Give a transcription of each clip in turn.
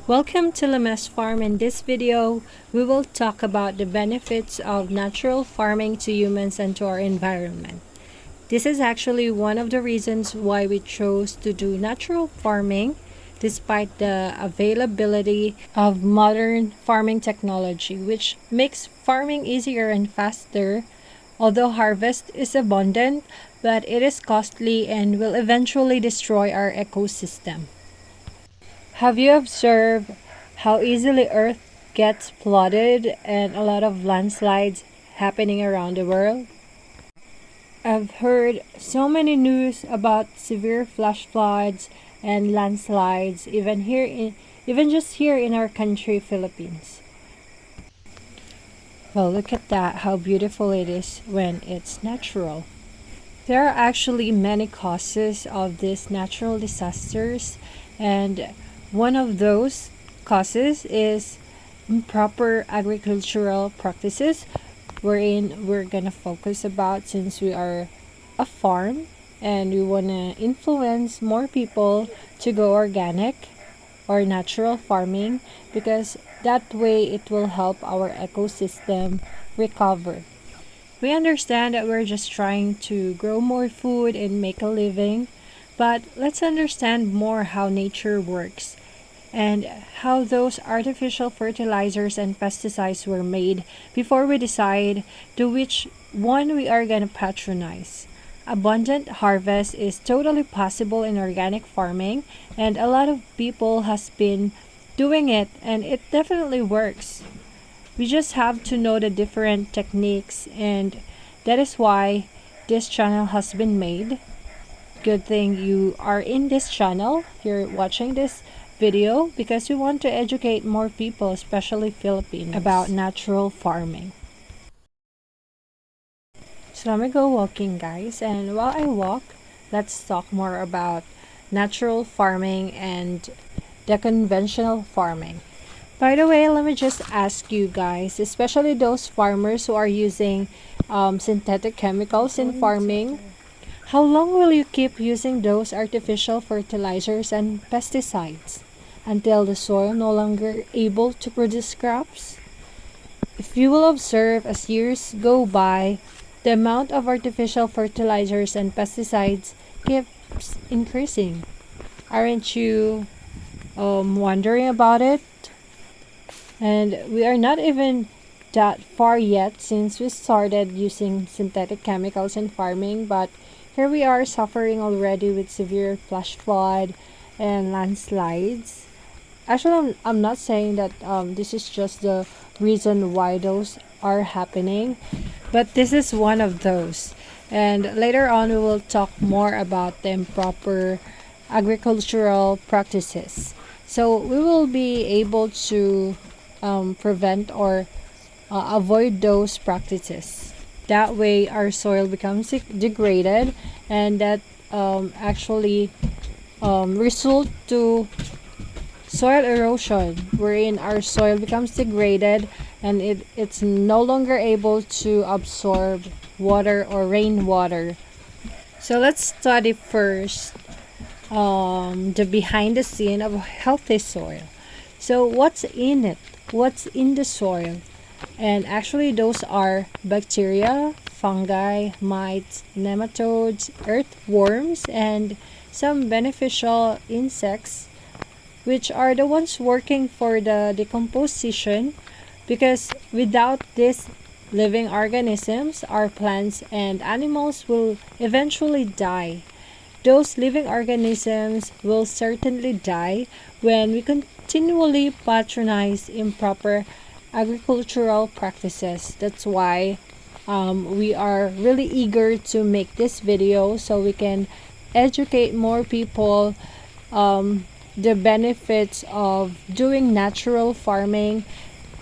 Welcome to Lamas Farm. In this video, we will talk about the benefits of natural farming to humans and to our environment. This is actually one of the reasons why we chose to do natural farming despite the availability of modern farming technology, which makes farming easier and faster. Although harvest is abundant, but it is costly and will eventually destroy our ecosystem. Have you observed how easily Earth gets flooded and a lot of landslides happening around the world? I've heard so many news about severe flash floods and landslides even just here in our country, Philippines. Well, look at that, how beautiful it is when it's natural. There are actually many causes of these natural disasters, and one of those causes is improper agricultural practices, wherein we're gonna focus about since we are a farm and we wanna influence more people to go organic or natural farming, because that way it will help our ecosystem recover. We understand that we're just trying to grow more food and make a living, but let's understand more how nature works and how those artificial fertilizers and pesticides were made before we decide to which one we are going to patronize. Abundant harvest is totally possible in organic farming, and a lot of people has been doing it, and it definitely works. We just have to know the different techniques, and that is why this channel has been made. Good thing you are in this channel, you're watching this video, because we want to educate more people, especially Filipinos, about natural farming. So let me go walking, guys, and while I walk, let's talk more about natural farming and the conventional farming. By the way, let me just ask you guys, especially those farmers who are using synthetic chemicals in farming, how long will you keep using those artificial fertilizers and pesticides until the soil no longer able to produce crops? If you will observe, as years go by, the amount of artificial fertilizers and pesticides keeps increasing. Aren't you wondering about it? And we are not even that far yet since we started using synthetic chemicals in farming, but here we are suffering already with severe flash flood and landslides. Actually, I'm not saying that this is just the reason why those are happening, but this is one of those. And later on, we will talk more about the improper agricultural practices. So we will be able to prevent or avoid those practices. That way, our soil becomes degraded, and that actually result to soil erosion, wherein our soil becomes degraded and it's no longer able to absorb water or rainwater. So let's study first the behind the scene of a healthy soil. So what's in it? What's in the soil? And actually those are bacteria, fungi, mites, nematodes, earthworms, and some beneficial insects, which are the ones working for the decomposition, because without these living organisms, our plants and animals will eventually die. Those living organisms will certainly die when we continually patronize improper agricultural practices. That's why we are really eager to make this video so we can educate more people the benefits of doing natural farming,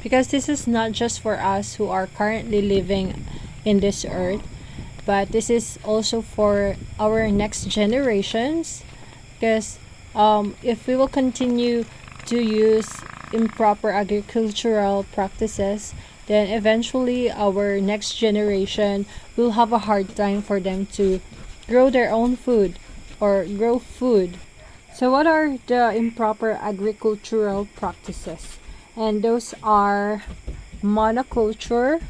because this is not just for us who are currently living in this earth, but this is also for our next generations, because if we will continue to use improper agricultural practices, then eventually our next generation will have a hard time for them to grow their own food or grow food So what are the improper agricultural practices? And those are monoculture,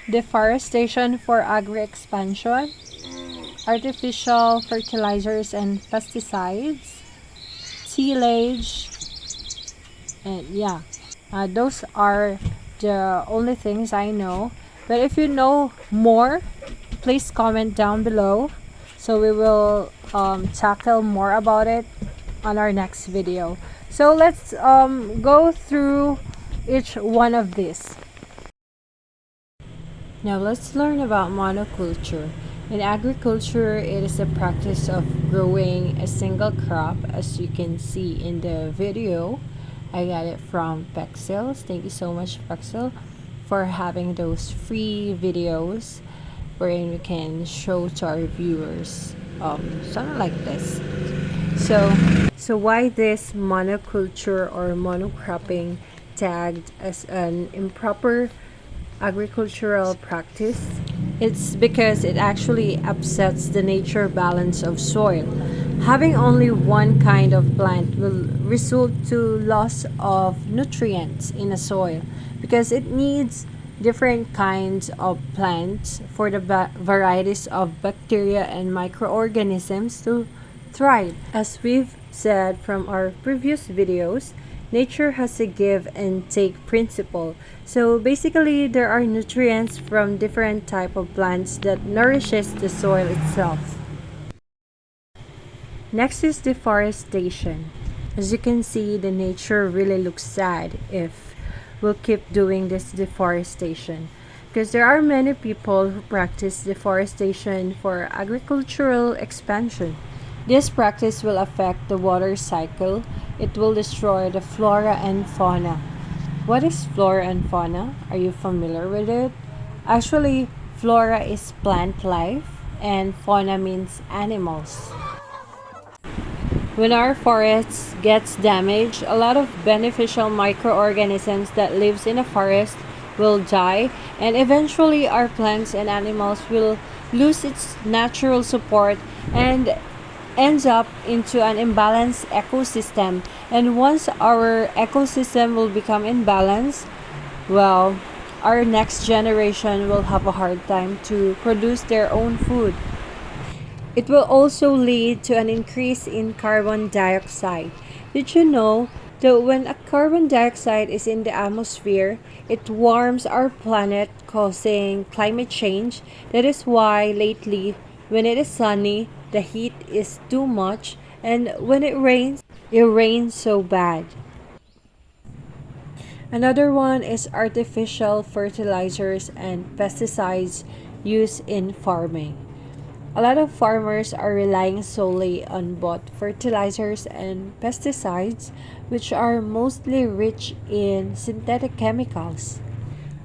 deforestation for agri expansion, artificial fertilizers and pesticides, tillage, and yeah, those are the only things I know. But if you know more, please comment down below so we will tackle more about it on our next video. So let's go through each one of these. Now let's learn about monoculture. In agriculture, it is the practice of growing a single crop, as you can see in the video. I got it from Pexels. Thank you so much, Pexel, for having those free videos wherein we can show to our viewers something like this. So why this monoculture or monocropping tagged as an improper agricultural practice? It's because it actually upsets the nature balance of soil. Having only one kind of plant will result to loss of nutrients in a soil because it needs different kinds of plants for the varieties of bacteria and microorganisms to thrive. As we've said from our previous videos, nature has a give and take principle. So basically, there are nutrients from different type of plants that nourishes the soil itself. Next is deforestation. As you can see, the nature really looks sad if we'll keep doing this deforestation, because there are many people who practice deforestation for agricultural expansion. This practice will affect the water cycle. It will destroy the flora and fauna. What is flora and fauna? Are you familiar with it? Actually, flora is plant life and fauna means animals. When our forests gets damaged, a lot of beneficial microorganisms that lives in a forest will die, and eventually our plants and animals will lose its natural support and ends up into an imbalanced ecosystem. And once our ecosystem will become imbalanced, well, our next generation will have a hard time to produce their own food. It will also lead to an increase in carbon dioxide. Did you know that when a carbon dioxide is in the atmosphere, it warms our planet, causing climate change? That is why lately, when it is sunny, the heat is too much, and when it rains so bad. Another one is artificial fertilizers and pesticides used in farming. A lot of farmers are relying solely on both fertilizers and pesticides, which are mostly rich in synthetic chemicals.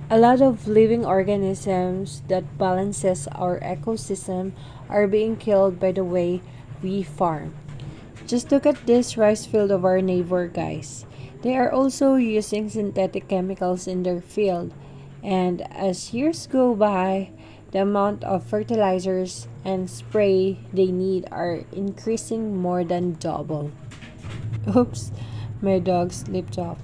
A lot of living organisms that balances our ecosystem are being killed by the way we farm. Just look at this rice field of our neighbor, guys. They are also using synthetic chemicals in their field, and as years go by, the amount of fertilizers and spray they need are increasing more than double. Oops, my dog slipped off.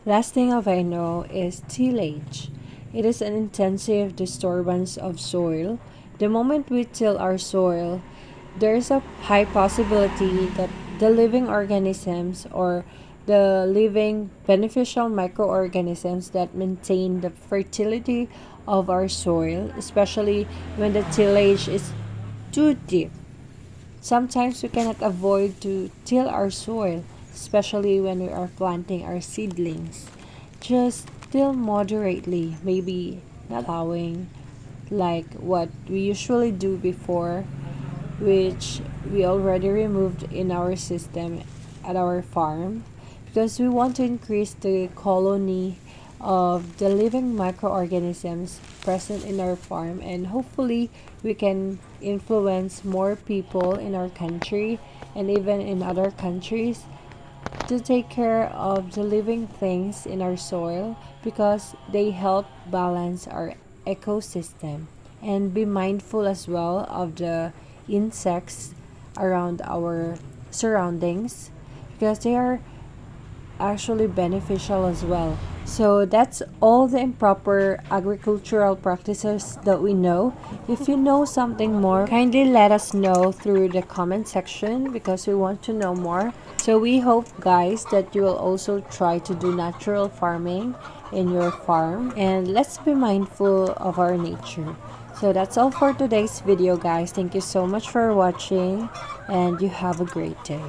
Last thing of I know is tillage. It is an intensive disturbance of soil. The moment we till our soil, there is a high possibility that the living organisms or the living beneficial microorganisms that maintain the fertility of our soil, especially when the tillage is too deep. Sometimes we cannot avoid to till our soil, especially when we are planting our seedlings. Just till moderately, maybe not plowing like what we usually do before, which we already removed in our system at our farm, because we want to increase the colony of the living microorganisms present in our farm, and hopefully we can influence more people in our country and even in other countries to take care of the living things in our soil, because they help balance our ecosystem. And be mindful as well of the insects around our surroundings, because they are actually beneficial as well. So that's all the improper agricultural practices that we know. If you know something more, kindly let us know through the comment section because we want to know more. So we hope, guys, that you will also try to do natural farming in your farm, and let's be mindful of our nature. So that's all for today's video, guys. Thank you so much for watching, and you have a great day.